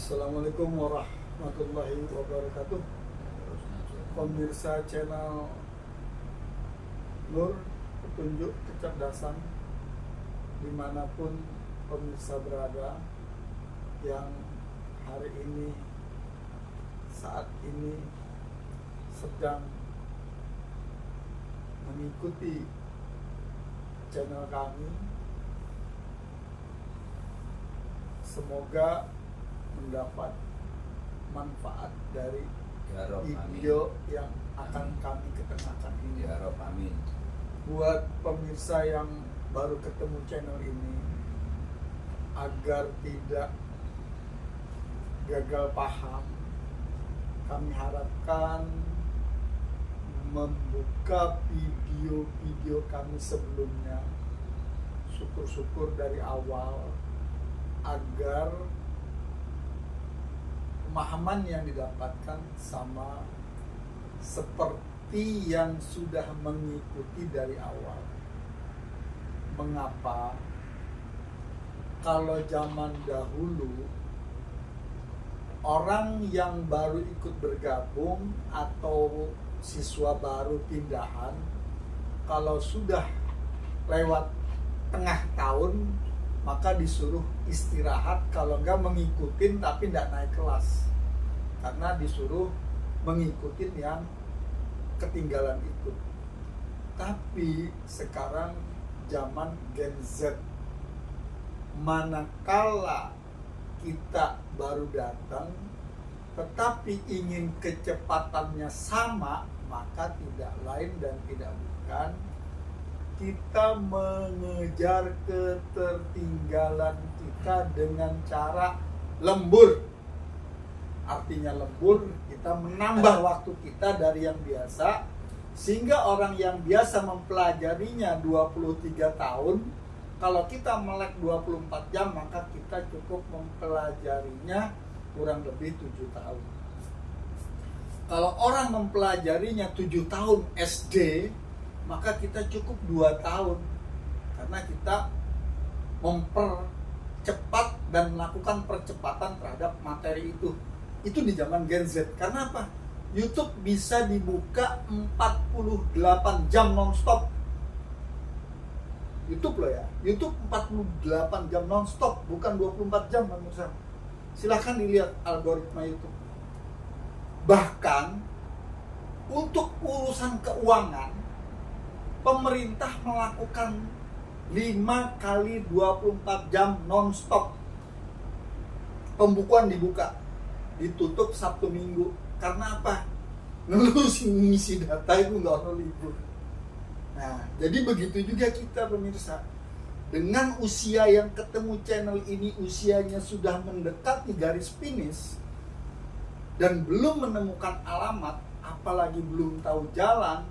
Assalamualaikum warahmatullahi wabarakatuh. Pemirsa channel Nur Petunjuk Kecerdasan dimanapun pemirsa berada, yang hari ini saat ini sedang mengikuti channel kami, semoga mendapat manfaat dari video yang akan kami ketenakan ini. Ya Rob, amin. Buat pemirsa yang baru ketemu channel ini, agar tidak gagal paham, kami harapkan membuka video-video kami sebelumnya, syukur-syukur dari awal, agar pemahaman yang didapatkan sama seperti yang sudah mengikuti dari awal. Mengapa? Kalau zaman dahulu orang yang baru ikut bergabung atau siswa baru pindahan, kalau sudah lewat tengah tahun, maka disuruh istirahat, kalau enggak mengikutin tapi enggak naik kelas, karena disuruh mengikutin yang ketinggalan itu. Tapi sekarang zaman Gen Z, manakala kita baru datang tetapi ingin kecepatannya sama, maka tidak lain dan tidak bukan kita mengejar ketertinggalan kita dengan cara lembur. Artinya lembur, kita menambah waktu kita dari yang biasa, sehingga orang yang biasa mempelajarinya 23 tahun, kalau kita melek 24 jam, maka kita cukup mempelajarinya kurang lebih 7 tahun. Kalau orang mempelajarinya 7 tahun SD, maka kita cukup 2 tahun, karena kita mempercepat dan melakukan percepatan terhadap materi itu. Itu di zaman Gen Z. Karena apa? YouTube bisa dibuka 48 jam non-stop. YouTube loh ya, YouTube 48 jam non-stop, bukan 24 jam, pemirsa. Silahkan dilihat algoritma YouTube. Bahkan untuk urusan keuangan, pemerintah melakukan 5 kali 24 jam non-stop. Pembukuan dibuka, ditutup Sabtu Minggu. Karena apa? Ngelusin ngisi data itu nggak ada libur. Nah, jadi begitu juga kita, pemirsa. Dengan usia yang ketemu channel ini, usianya sudah mendekati garis finish dan belum menemukan alamat, apalagi belum tahu jalan,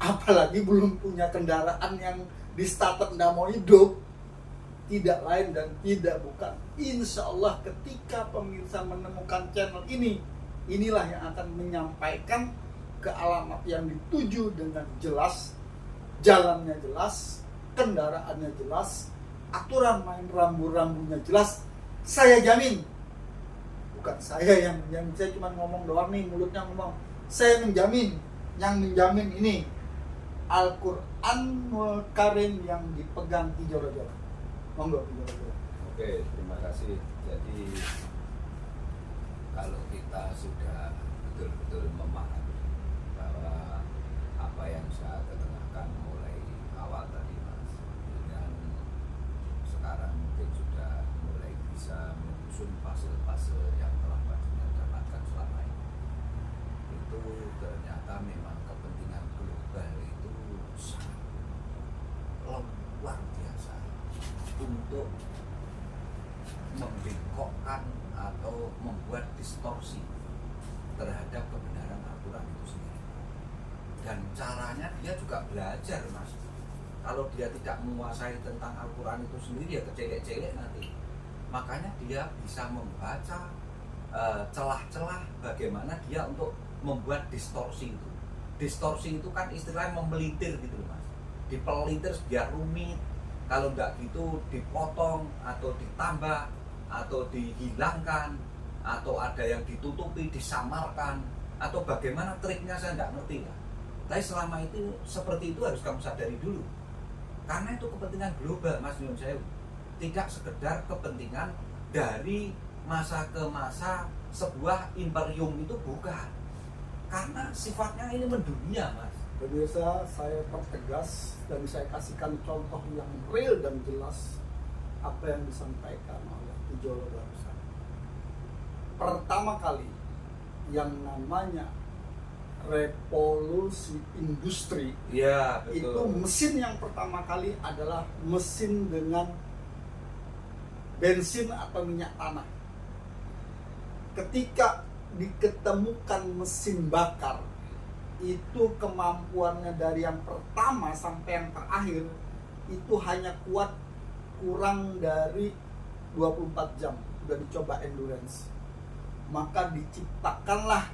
apalagi belum punya kendaraan yang di startup nggak mau hidup, tidak lain dan tidak bukan, insya Allah ketika pemirsa menemukan channel ini, inilah yang akan menyampaikan ke alamat yang dituju dengan jelas, jalannya jelas, kendaraannya jelas, aturan main rambu-rambunya jelas. Saya jamin, bukan saya yang menjamin, saya cuma ngomong doang nih, mulutnya ngomong. Saya menjamin, yang menjamin ini Al-Quranul Karim yang dipegang Tijoro-Joro. Monggo Tijoro-Joro. Oke, terima kasih. Jadi kalau kita sudah betul-betul memahami bahwa apa yang saya ketengahkan mulai awal tadi, Mas, dan sekarang mungkin sudah mulai bisa menyusun fase-fase yang telah Mas dapatkan selama ini, itu ternyata memang kepentingan global itu sangat luar biasa untuk membengkokkan atau membuat distorsi terhadap kebenaran Al-Quran itu sendiri. Dan caranya dia juga belajar, Mas. Kalau dia tidak menguasai tentang Al-Quran itu sendiri, ya kecelek-celek nanti. Makanya dia bisa membaca celah-celah bagaimana dia untuk membuat distorsi itu. Distorsi itu kan istilahnya memelitir gitu, Mas. Dipelitir biar rumit, kalau enggak gitu dipotong atau ditambah atau dihilangkan, atau ada yang ditutupi, disamarkan, atau bagaimana triknya saya nggak ngerti lah. Tapi selama itu seperti itu harus kamu sadari dulu, karena itu kepentingan global, Mas Nyun Sewu. Tidak sekedar kepentingan dari masa ke masa sebuah imperium, itu bukan, karena sifatnya ini mendunia, Mas. Pemirsa, saya pertegas dan saya kasihkan contoh yang real dan jelas apa yang disampaikan oleh Tijolo barusan. Pertama kali yang namanya revolusi industri, Iya, itu betul. mesin yang pertama kali adalah mesin dengan bensin atau minyak tanah. Ketika diketemukan mesin bakar, itu kemampuannya dari yang pertama sampai yang terakhir itu hanya kuat kurang dari 24 jam. Udah dicoba endurance, maka diciptakanlah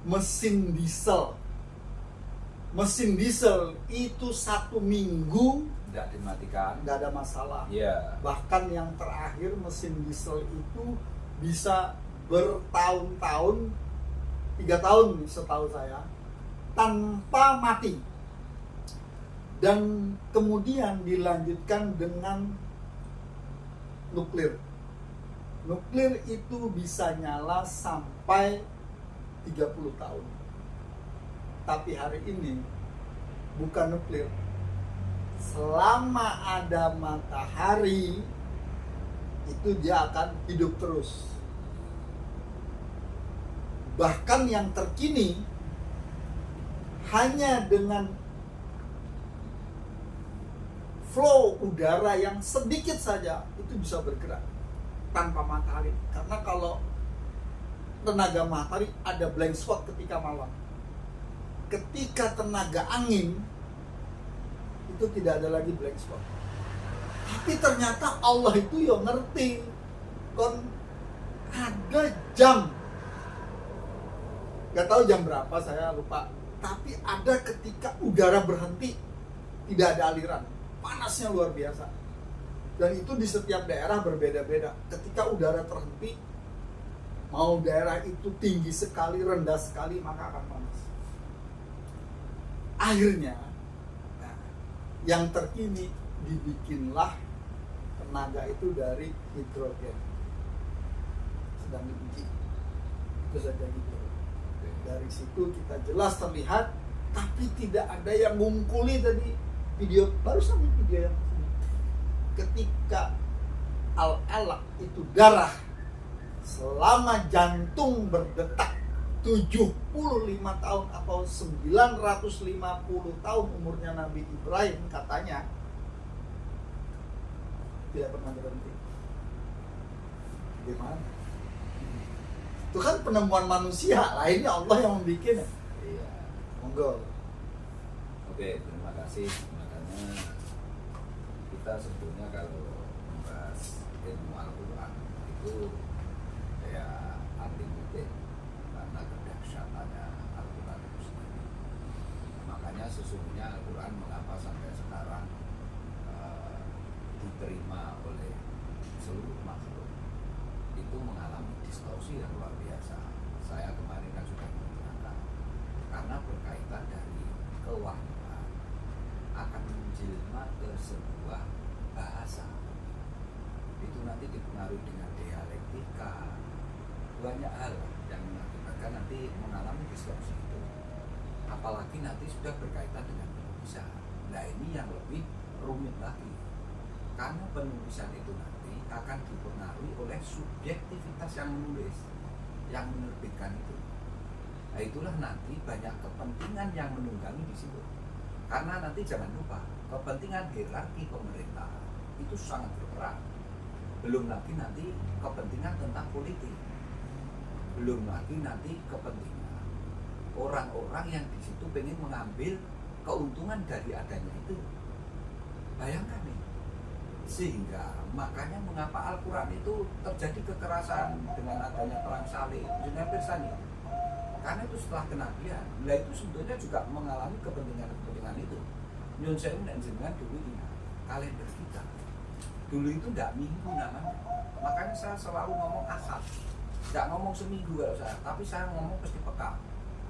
mesin diesel. Mesin diesel itu 1 minggu Tidak dimatikan. nggak ada masalah. Iya. Bahkan yang terakhir mesin diesel itu bisa bertahun-tahun, 3 tahun setahu saya, tanpa mati. Dan kemudian dilanjutkan dengan nuklir. Nuklir itu bisa nyala sampai 30 tahun. Tapi hari ini bukan nuklir. Selama ada matahari, itu dia akan hidup terus. Bahkan yang terkini, hanya dengan flow udara yang sedikit saja itu bisa bergerak tanpa matahari. Karena kalau tenaga matahari ada blank spot ketika malam. Ketika tenaga angin itu tidak ada lagi blank spot. Tapi ternyata Allah itu ya ngerti. Kon ada jam, gak tahu jam berapa, saya lupa. Tapi ada ketika udara berhenti, tidak ada aliran, panasnya luar biasa. Dan itu di setiap daerah berbeda-beda. Ketika udara terhenti, mau daerah itu tinggi sekali, rendah sekali, maka akan panas. Akhirnya, yang terkini dibikinlah tenaga itu dari hidrogen. Sedang diuji. Itu saja gitu. Dari situ kita jelas terlihat, tapi tidak ada yang ngungkuli tadi video barusan, video yang ini. Ketika al-alaq itu darah selama jantung berdetak 75 tahun atau 950 tahun umurnya Nabi Ibrahim, katanya tidak pernah berhenti. Gimana? Itu kan penemuan manusia, lainnya Allah yang membuatnya. Iya. Monggo. Oke, terima kasih. Makanya kita sebetulnya kalau membahas ilmu Al-Quran itu ya unlimited, karena kedahsyatannya Al-Quran itu sendiri. Makanya sesungguhnya Al-Quran mengapa sampai sekarang diterima oleh seluruh makhluk, itu mengalami distorsi yang luar biasa. Saya kemarin kan sudah mengatakan, karena berkaitan dari kewahyuan akan menjelma ke sebuah bahasa, itu nanti dipengaruhi dengan dialektika, banyak hal yang mengakibatkan nanti mengalami distorsi itu. Apalagi nanti sudah berkaitan dengan penulisan. Nah, ini yang lebih rumit lagi, karena penulisan itu nanti akan dipengaruhi oleh subjektivitas yang menulis, yang menerbitkan itu. Nah, itulah nanti banyak kepentingan yang menunggangi di situ. Karena nanti jangan lupa, kepentingan hierarki pemerintah itu sangat berperan. Belum lagi nanti kepentingan tentang politik. Belum lagi nanti kepentingan orang-orang yang di situ pengen mengambil keuntungan dari adanya itu. Bayangkan nih. Sehingga makanya mengapa Al-Quran itu terjadi kekerasan dengan adanya perang salib, dengan Persani. Karena itu setelah kenabian, nah itu sebetulnya juga mengalami kepentingan itu. Nyun Sewu dan jenengan dulu ingat kalender kita. Dulu itu tidak minggu namanya, Makanya saya selalu ngomong ahad, nggak ngomong seminggu kalau saya, tapi saya ngomong pasti pekan.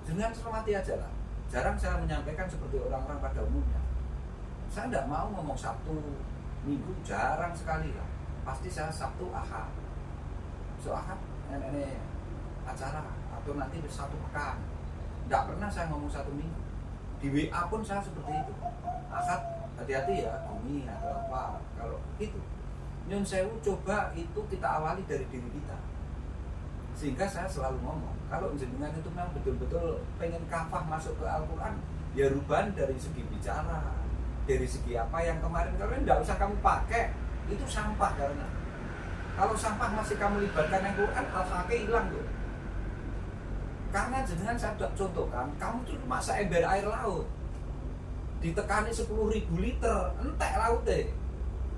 Dengan cermati aja lah. Jarang saya menyampaikan seperti orang-orang pada umumnya. Saya nggak mau ngomong Sabtu, Minggu, jarang sekali lah. Pasti saya Sabtu, Ahad. So Ahad, ini acara atau nanti satu pekan. Nggak pernah saya ngomong satu minggu. Di WA pun saya seperti itu. Ahad, hati-hati ya, bumi atau apa. Kalau itu, Nyun Sewu coba itu kita awali dari diri kita. Sehingga saya selalu ngomong, kalau jenengan itu memang betul-betul pengen kafah masuk ke Al-Quran, ya ruban dari segi bicara, dari segi apa yang kemarin tidak usah kamu pakai, itu sampah karena kalau sampah masih kamu libatkan Al-Quran, al-fakih hilang tuh. Karena jenengan saya contohkan, kamu tuh masa ember air laut, ditekani 10.000 liter, entek laut deh,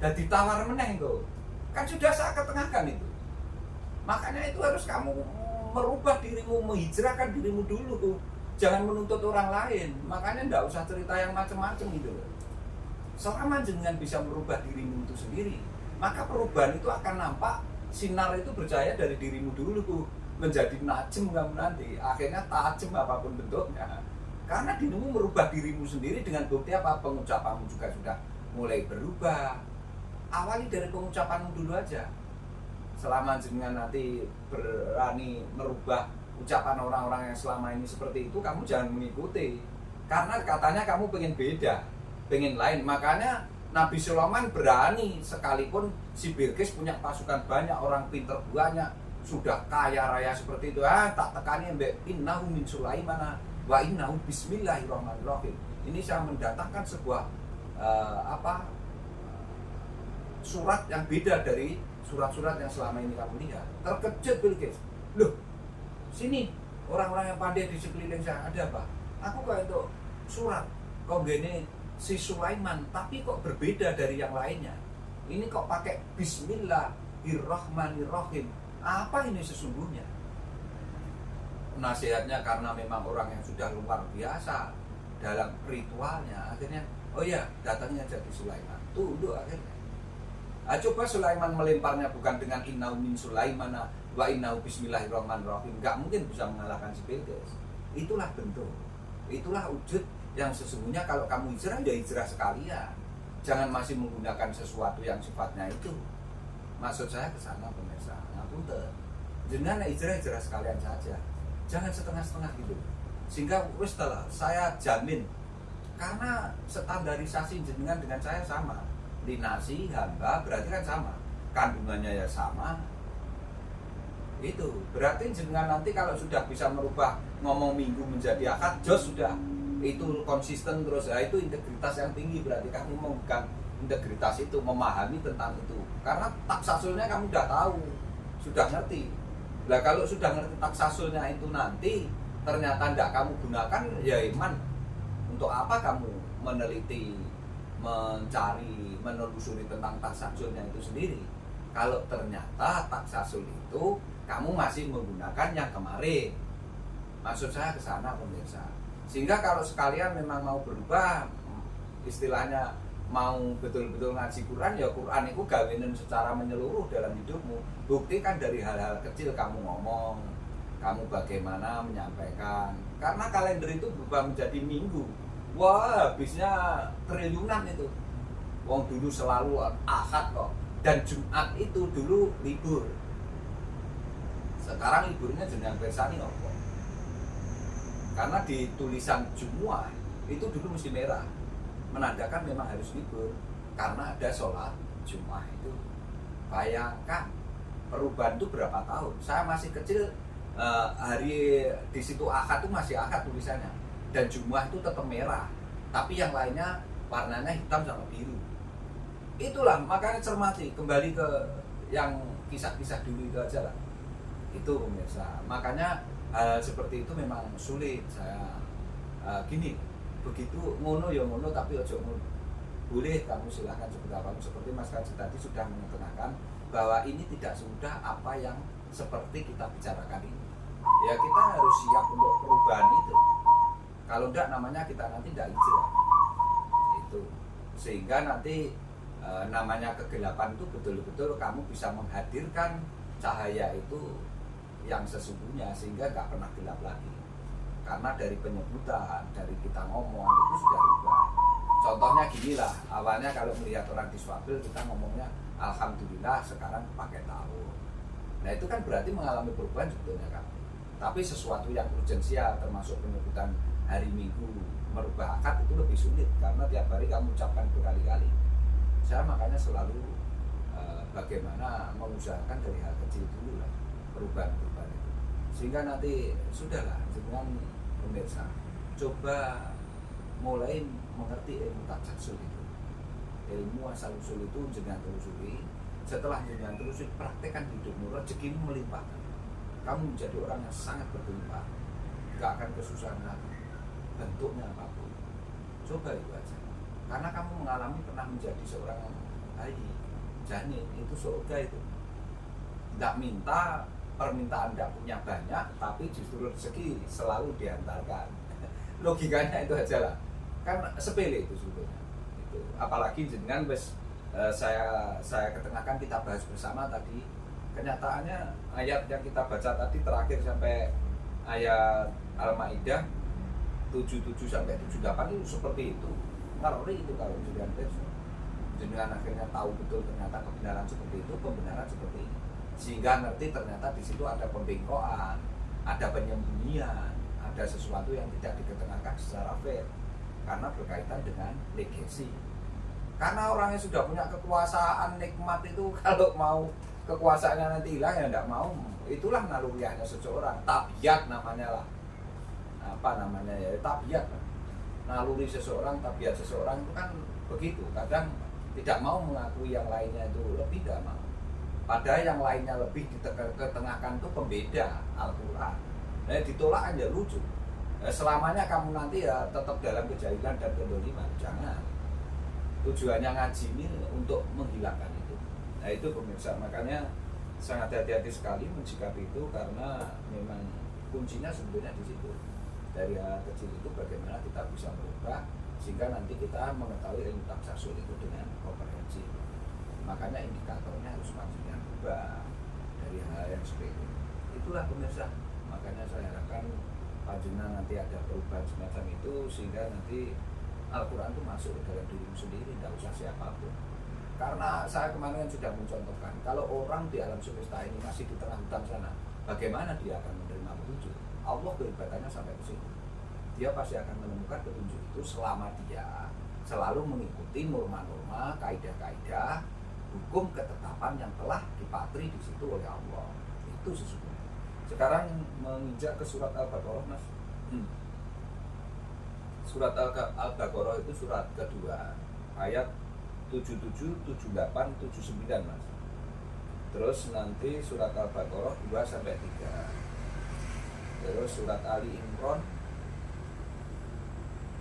dan ditawar meneng tuh, kan sudah saya ketengahkan itu. Makanya itu harus kamu merubah dirimu, menghijrahkan dirimu dulu tuh, jangan menuntut orang lain. Makanya enggak usah cerita yang macam-macam gitu. Selama jenengan bisa merubah dirimu itu sendiri, maka perubahan itu akan nampak, sinar itu bercahaya dari dirimu dulu tuh, menjadi najem kamu nanti, akhirnya tajem apapun bentuknya. Karena dirimu merubah dirimu sendiri dengan bukti apa? Pengucapanmu juga sudah mulai berubah. Awali dari pengucapanmu dulu aja. Selama jenengan nanti berani merubah ucapan orang-orang yang selama ini seperti itu, kamu jangan mengikuti. Karena katanya kamu pengen beda, pengen lain. Makanya Nabi Sulaiman berani, sekalipun si Bilqis punya pasukan banyak, orang pinter banyak, sudah kaya raya seperti itu, tak tekani mbak innahu min Sulaiman wa innahu bismillahirrahmanirrahim. Ini saya mendatangkan sebuah surat yang beda dari surat-surat yang selama ini kamu lihat. Terkejut Bilqis, loh sini orang-orang yang pandai di sekeliling saya ada apa? Aku kok itu surat kok gini si Sulaiman, tapi kok berbeda dari yang lainnya. Ini kok pakai bismillahirrahmanirrahim. Apa ini sesungguhnya? Nasihatnya karena memang orang yang sudah luar biasa dalam ritualnya, akhirnya oh ya datangnya jadi Sulaiman. Tunduk akhirnya. Coba Sulaiman melemparnya bukan dengan innahu min Sulaiman wa innahu bismillahirrahmanirrahim, nggak mungkin bisa mengalahkan si Bilqis. Itulah bentuk, itulah wujud yang sesungguhnya. Kalau kamu hijrah ya hijrah sekalian, jangan masih menggunakan sesuatu yang sifatnya itu. Maksud saya ke sana pemirsa, ngapunten. Jenengan hijrah sekalian saja. Jangan setengah-setengah gitu. Sehingga wis lah, saya jamin karena standarisasi jenengan dengan saya sama. Linasi, hamba berarti kan sama. Kandungannya ya sama. Itu berarti jenengan nanti kalau sudah bisa merubah ngomong minggu menjadi akad, jos sudah itu konsisten terus, ya itu integritas yang tinggi. Berarti kamu memegang integritas itu, memahami tentang itu. Karena taksasulnya kamu udah tahu, sudah ngerti. Nah kalau sudah ngerti taksasulnya itu nanti ternyata tidak kamu gunakan, ya iman. Untuk apa kamu meneliti, mencari, menelusuri tentang taksasulnya itu sendiri? Kalau ternyata taksasul itu kamu masih menggunakan yang kemarin. Maksud saya ke sana pemirsa. Sehingga kalau sekalian memang mau berubah, istilahnya mau betul-betul ngaji Quran, ya Quran itu gawenan secara menyeluruh dalam hidupmu. Buktikan dari hal-hal kecil kamu ngomong, kamu bagaimana menyampaikan. Karena kalender itu berubah menjadi minggu. Wah, habisnya triliunan itu. Wong dulu selalu Ahad kok. Dan Jumat itu dulu libur. Sekarang liburnya jenjang persani apa? Karena di tulisan Jumuah itu dulu mesti merah, menandakan memang harus libur karena ada sholat Jumuah itu. Bayangkan perubahan itu berapa tahun? Saya masih kecil, hari di situ Ahad itu masih Ahad tulisannya, dan Jumuah itu tetap merah, tapi yang lainnya warnanya hitam sama biru. Itulah, makanya cermati, kembali ke yang kisah-kisah dulu itu aja lah. Itu pemirsa, makanya seperti itu memang sulit. Saya gini, begitu ngono ya ngono, tapi ojo ngono. Boleh kamu silahkan seperti apa, seperti Mas Kaji tadi sudah mengetengahkan bahwa ini tidak semudah apa yang seperti kita bicarakan ini. Ya kita harus siap untuk perubahan itu. Kalau enggak namanya kita nanti tidak hijrah. Itu sehingga nanti namanya kegelapan itu betul-betul kamu bisa menghadirkan cahaya itu yang sesungguhnya sehingga nggak pernah gelap lagi. Karena dari penyebutan, dari kita ngomong itu sudah berubah. Contohnya gini lah, awalnya kalau melihat orang disfabel kita ngomongnya alhamdulillah, sekarang pakai tahu. Nah itu kan berarti mengalami perubahan sebetulnya kan. Tapi sesuatu yang urgensial termasuk penyebutan hari Minggu merubah akad itu lebih sulit karena tiap hari kamu ucapkan berkali-kali. Saya makanya selalu bagaimana mengusahakan dari hal kecil dulu lah perubahan-perubahan itu, sehingga nanti sudahlah dengan pemirsa coba mulai mengerti ilmu tajassul itu, ilmu asal usul itu jangan telusuri. Setelah jangan telusuri praktekkan hidupmu, rezekimu melimpah, kamu menjadi orang yang sangat berlimpah, gak akan kesusahan lagi bentuknya apapun. Coba itu aja. Karena kamu mengalami pernah menjadi seorang bayi, janin, itu surga itu. Tidak minta, permintaan tidak punya banyak, tapi justru rezeki selalu diantarkan. Logikanya itu aja lah. Kan sepele itu sebetulnya. Itu. Apalagi dengan saya ketengahkan kita bahas bersama tadi. Kenyataannya ayat yang kita baca tadi terakhir sampai ayat Al-Maidah 77 sampai 78 itu seperti itu. Ngeri itu kalau jenengan akhirnya tahu betul ternyata kebenaran seperti itu, pembenaran seperti ini, sehingga ngerti ternyata di situ ada pembengkokan, ada penyembunyian, ada sesuatu yang tidak diketengahkan secara fair karena berkaitan dengan legasi. Karena orang yang sudah punya kekuasaan nikmat itu kalau mau kekuasaannya nanti hilang ya tidak mau, itulah naluriahnya seseorang, tabiat namanya lah, apa namanya ya, tabiat lah. Naluri seseorang, tabiat seseorang itu kan begitu. Kadang tidak mau mengakui yang lainnya itu lebih, tidak mau. Padahal yang lainnya lebih diketengahkan itu pembeda Al-Quran. Nah ditolak aja lucu. Selamanya kamu nanti ya tetap dalam kejahilan dan kedoliman, jangan. Tujuannya ngaji ini untuk menghilangkan itu. Nah itu pemirsa, makanya sangat hati-hati sekali mensikapi itu karena memang kuncinya sebetulnya di situ. Dari hal kecil itu bagaimana kita bisa merubah sehingga nanti kita mengetahui ilmu tajassul itu dengan komprehensif. Makanya indikatornya harus pastinya berubah dari hal yang seperti itu. Itulah pemirsa, makanya saya harapkan panjenengan nanti ada perubahan semacam itu sehingga nanti Al-Quran itu masuk ke dalam dirimu sendiri, tidak usah siapapun. Karena saya kemarin sudah mencontohkan, kalau orang di alam semesta ini masih di tengah hutan sana, bagaimana dia akan menerima petunjuk? Allah beribadah sampai ke situ. Dia pasti akan menemukan petunjuk itu selama dia selalu mengikuti norma-norma, kaidah-kaidah, hukum ketetapan yang telah dipatri di situ oleh Allah. Itu sesungguhnya. Sekarang menginjak ke surat Al-Baqarah, Mas. Surat Al-Baqarah itu surat kedua, ayat 77, 78, 79, Mas. Terus nanti surat Al-Baqarah 2 sampai 3. Terus surat Ali Imran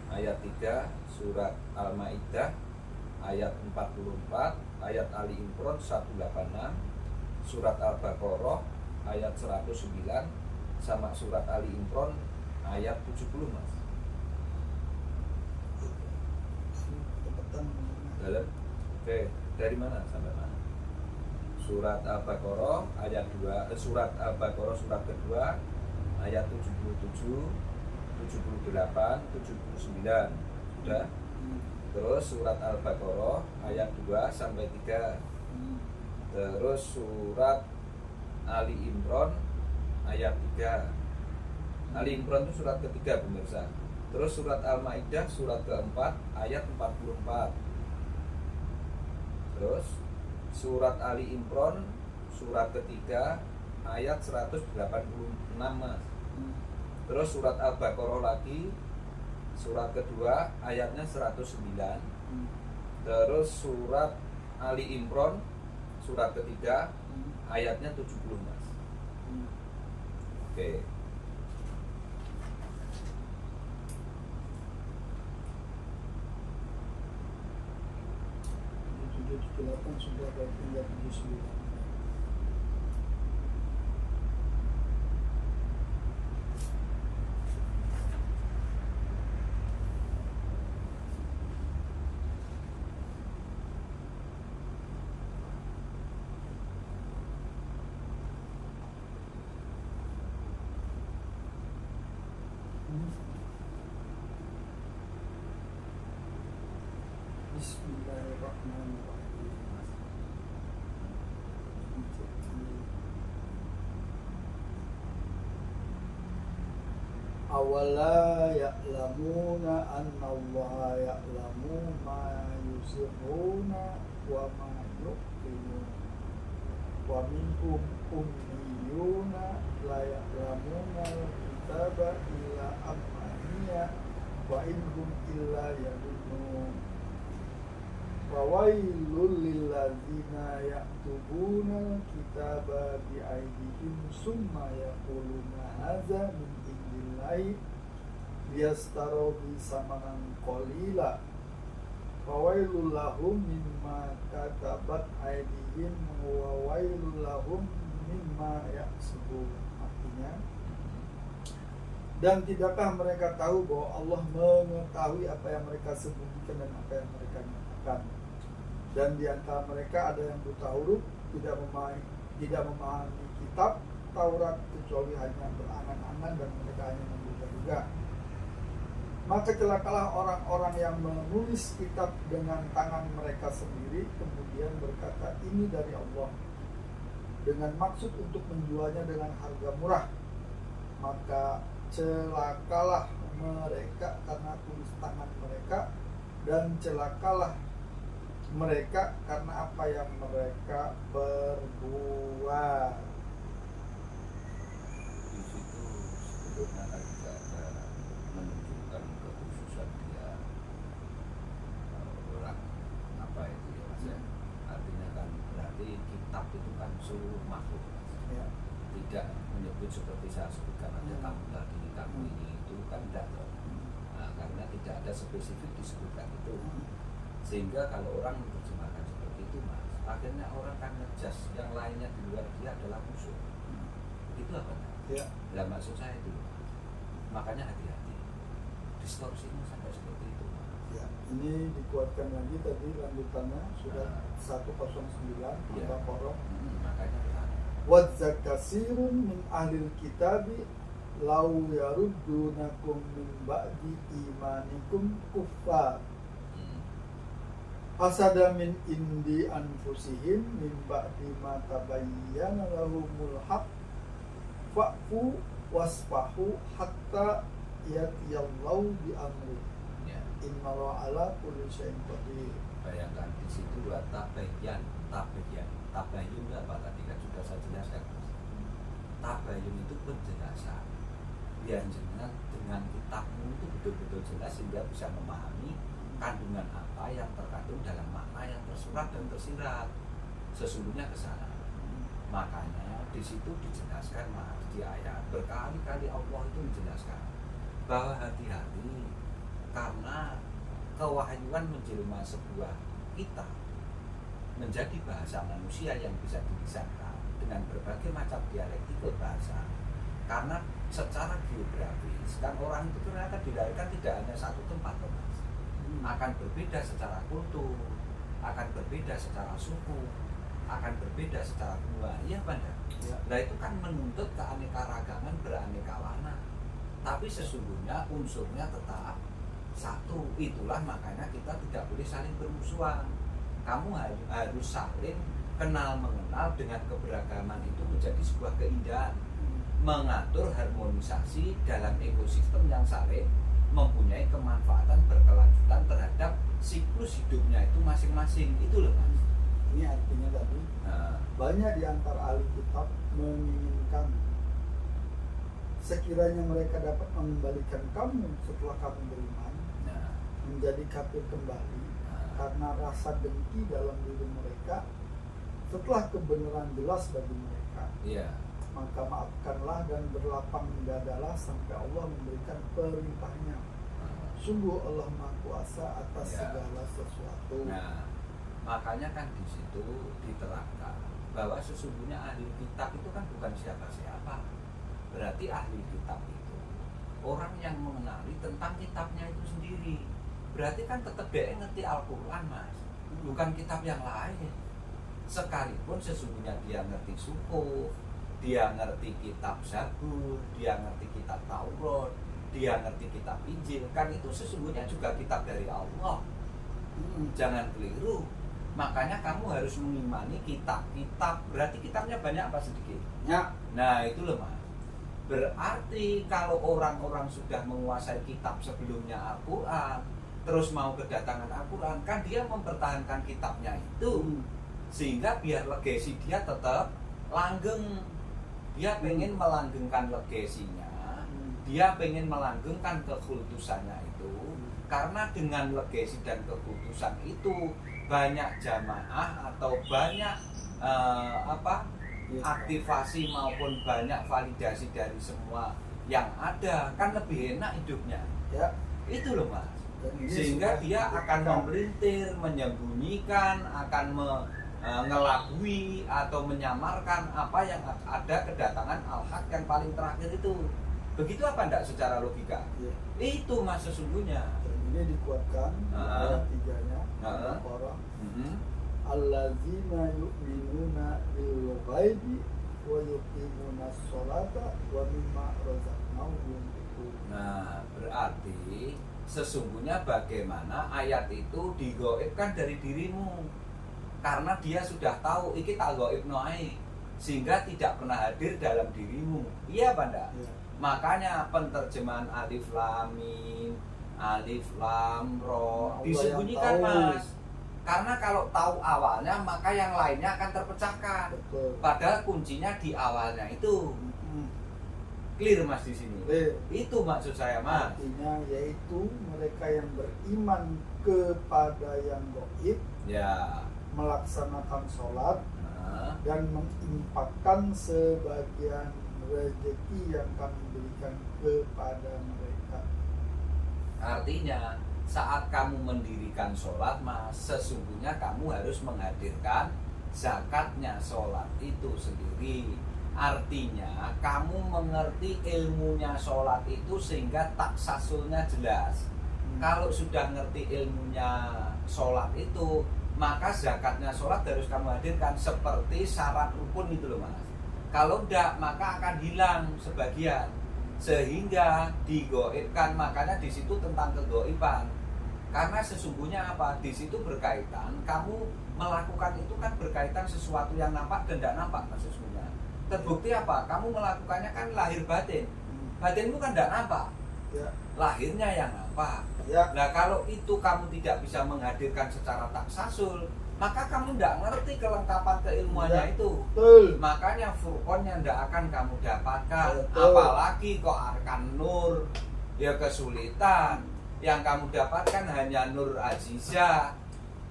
ayat 3, surat Al-Maidah ayat 44, ayat Ali Imran 186, surat Al-Baqarah ayat 109 sama surat Ali Imran ayat 70, Mas. Dalam? Oke, dari mana sampai mana? Surat Al-Baqarah ayat 2, surat Al-Baqarah surat kedua ayat 77, 78, 79. Sudah? Terus surat Al-Baqarah ayat 2 sampai 3. Terus surat Ali Imran ayat 3. Ali Imran itu surat ketiga pemirsa. Terus surat Al-Maidah surat keempat ayat 44. Terus surat Ali Imran surat ketiga ayat 186, Mas. Terus surat Al-Baqarah lagi surat kedua ayatnya 109. Terus surat Ali Imran surat ketiga ayatnya 70, Mas. Oke. Sudah tinggal 79. Bismillahirrahmanirrahim. Awala ya'lamuna anna Allah ya'lamu ma yusirruna wa ma yu'linun wa minhum ummiyuna la ya'lamuna al-kitaba illa amaniya wa inhum illa yadunnun wa wailul lilladzina yaktubuna kitaba bi'aydihim summa yaquluna hadza min indillahi liyastaru bi samanan qalila wa wailul lahum mimma katabat aydihim wa wailul lahum mimma yaksubun. Artinya, dan tidakkah mereka tahu bahwa Allah mengetahui apa yang mereka sembunyikan dan apa yang mereka nyatakan, dan di antara mereka ada yang buta huruf, tidak memahami kitab Taurat kecuali hanya berangan-angan dan mereka hanya menduga-duga. Maka celakalah orang-orang yang menulis kitab dengan tangan mereka sendiri kemudian berkata ini dari Allah dengan maksud untuk menjualnya dengan harga murah. Maka celakalah mereka karena tulis tangan mereka, dan celakalah mereka karena apa yang mereka perbuat. Di situ sebetulnya juga ada menunjukkan kekhususan dia orang apa itu ya Mas ya. Artinya kan berarti kitab itu kan seluruh makhluk Mas. Ya. Tidak menyebut seperti saya sebutkan ada kamu tadi, kamu ini itu kan tidak tahu. Nah, karena tidak ada spesifik disebutkan itu, sehingga kalau orang menerjemahkan seperti itu Mas, akhirnya orang kan ngejudge yang lainnya di luar dia adalah musuh. Itu apa? Ya. Lah maksud saya itu, makanya hati-hati distorsinya sampai seperti itu. Ya, ini dikuatkan lagi tadi lanjutannya sudah 109 Iya. Al-Baqarah. Makanya kesana. Wadza kasirun min ahlil kitabi law yaruddunakum min ba'di imanikum kuffar hasada min indi anfusihim min ba'di ma tabayyana lahumul haqq fa'fu wasfahu hatta yatiyallahu bi amri Ya, innallaha ala kulli syai'in qadir. bayangkan di situ tabayyan itu apa tadi kan sudah saya jelaskan. Tabayun itu penjelasan biar jenengan dengan kitabmu itu betul-betul jelas sehingga bisa memahami kandungan apa yang terkandung dalam makna yang tersurat dan tersirat. Sesungguhnya ke sana. Makanya di situ dijelaskan Mas, di ayat berkali-kali Allah itu menjelaskan bahwa hati-hati karena kewahyuan menjelma sebuah kitab menjadi bahasa manusia yang bisa dilisankan dengan berbagai macam dialektikal bahasa. Karena secara geografis kan orang itu ternyata dilahirkan tidak hanya satu tempat Mas. Akan berbeda secara kultur, akan berbeda secara suku, akan berbeda secara benua. Iya Banda? Ya. Nah itu kan menuntut keanekaragaman beraneka warna. Tapi sesungguhnya unsurnya tetap satu. Itulah makanya kita tidak boleh saling bermusuhan. Kamu harus saling kenal mengenal dengan keberagaman itu menjadi sebuah keindahan. Mengatur harmonisasi dalam ekosistem yang saling mempunyai kemanfaatan berkelanjutan terhadap siklus hidupnya itu masing-masing. Itu loh Mas. Ini artinya tadi banyak di antara ahli kitab menginginkan sekiranya mereka dapat mengembalikan kamu setelah kamu beriman menjadi kafir kembali karena rasa dengki dalam diri mereka setelah kebenaran jelas bagi mereka. Iya. Maka maafkanlah dan berlapang dadalah sampai Allah memberikan perintahnya. Sungguh Allah Maha Kuasa atas segala sesuatu. Nah, makanya kan di situ diterangkan bahwa sesungguhnya ahli kitab itu kan bukan siapa-siapa. Berarti ahli kitab itu orang yang mengenali tentang kitabnya itu sendiri. Berarti kan tetap dia ngerti Al-Quran Mas, bukan kitab yang lain. Sekalipun sesungguhnya dia ngerti suhuf, dia ngerti kitab Zabur, dia ngerti kitab Taurat, dia ngerti kitab Injil, kan itu sesungguhnya juga kitab dari Allah. Jangan keliru. Makanya kamu harus mengimani kitab-kitab. Berarti kitabnya banyak apa sedikit? Ya. Nah itu loh mas. Berarti kalau orang-orang sudah menguasai kitab sebelumnya Al-Quran, terus mau kedatangan Al-Quran, kan dia mempertahankan kitabnya itu, sehingga biar legasi dia tetap langgeng. Dia pengen melanggengkan legasinya, dia pengen melanggengkan kekultusannya itu, karena dengan legasi dan kekultusan itu banyak jamaah atau banyak aktivasi maupun banyak validasi dari semua yang ada, kan lebih enak hidupnya Ya. itu loh mas. Dan ini Sehingga sudah dia akan dibuktikan. memelintir, menyembunyikan, akan ngelabui atau menyamarkan apa yang ada kedatangan al-haq yang paling terakhir itu. Begitu apa enggak secara logika? Ya. Itu mas sesungguhnya. Dan ini dikuatkan di ayat 3-nya Al-Baqarah. Alladzina yu'minuna bil ghaibi wa yuqimuna sholata wa mimma razaqnahum yunfiqun. Nah, berarti sesungguhnya bagaimana ayat itu digoibkan dari dirimu, karena dia sudah tahu iki tak goibno ae, sehingga tidak pernah hadir dalam dirimu. Iya apa enggak? Ya. Makanya penterjemahan alif lam mim, alif lam ro Allah disembunyikan yang tahu. mas. Karena kalau tahu awalnya maka yang lainnya akan terpecahkan. Betul. Padahal kuncinya di awalnya itu. Clear mas di sini. Clear. Itu maksud saya mas. Artinya yaitu mereka yang beriman kepada yang gaib, Ya. melaksanakan sholat Nah, dan menginfakkan sebagian rezeki yang kami berikan kepada mereka. artinya saat kamu mendirikan sholat mas, sesungguhnya kamu harus menghadirkan zakatnya sholat itu sendiri. Artinya kamu mengerti ilmunya sholat itu sehingga taksasulnya jelas. Kalau sudah ngerti ilmunya sholat itu, maka zakatnya sholat harus kamu hadirkan seperti syarat rukun itu loh mas. Kalau enggak maka akan hilang sebagian, sehingga digoibkan. Makanya di situ tentang kegoiban, karena sesungguhnya apa, di situ berkaitan kamu melakukan itu kan berkaitan sesuatu yang nampak dan tidak nampak mas. Sesungguhnya terbukti apa, kamu melakukannya kan lahir batin, batinmu kan tidak nampak, Ya. lahirnya yang nampak. Ya. Nah kalau itu kamu tidak bisa menghadirkan secara taksasul, maka kamu tidak ngerti kelengkapan keilmuannya Ya. itu. Betul. Makanya furqonnya tidak akan kamu dapatkan. Betul. Apalagi kok arkan nur, ya kesulitan. Yang kamu dapatkan hanya nur azizah.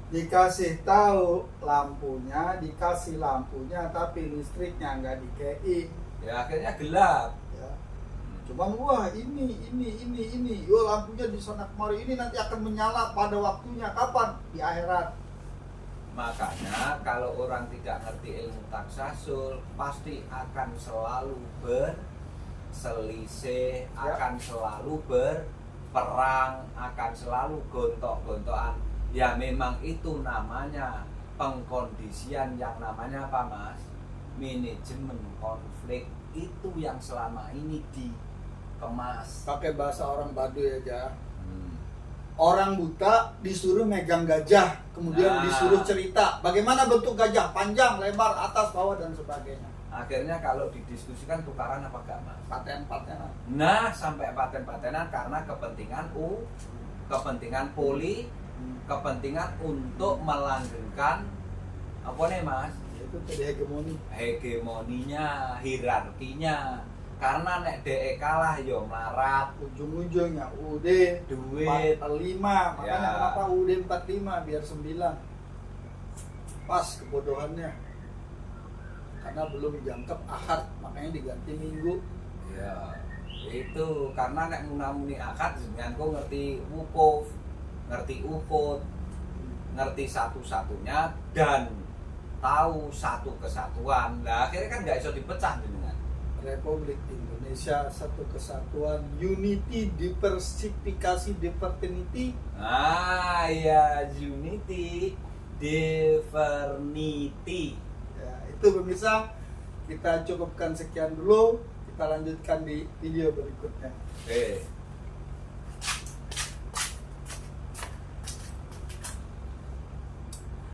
Dikasih tahu lampunya, dikasih lampunya, tapi listriknya nggak dikei. Ya akhirnya gelap. Ya. Cuman wah ini, yo lampunya di sana kemari ini nanti akan menyala pada waktunya kapan? Di akhirat. Makanya kalau orang tidak ngerti ilmu taksasul, pasti akan selalu berselisih, akan selalu berperang, akan selalu gontok-gontokan. Ya memang itu namanya pengkondisian, yang namanya apa mas? Manajemen konflik. Itu yang selama ini dikemas. Pakai bahasa orang Baduy aja. Orang buta disuruh megang gajah, kemudian Nah. disuruh cerita bagaimana bentuk gajah, panjang, lebar, atas, bawah dan sebagainya. Akhirnya kalau didiskusikan tukaran apa gak mas? Paten-patenan. Nah sampai paten-patenan karena kepentingan poli, kepentingan untuk melanggengkan apa nih mas? Itu tadi hegemoni. Hegemoninya, hierarkinya. Karena nek DE kalah yo melarat, Ujung-ujungnya UUD duit. 45, makanya Ya. kenapa UUD 45 biar 9. Pas kebodohannya. Karena belum jangkep ahad, makanya diganti minggu. Ya, itu karena nek muni akad jenengan kok ngerti wukuf, ngerti ukut, ngerti satu-satunya dan tahu satu kesatuan. Lah akhirnya kan nggak iso dipecah jenengan. Republik Indonesia satu kesatuan, unity, diversifikasi, diversity. Ah ya, unity, diversity. Ya, itu pemirsa, kita cukupkan sekian dulu. Kita lanjutkan di video berikutnya. Eh.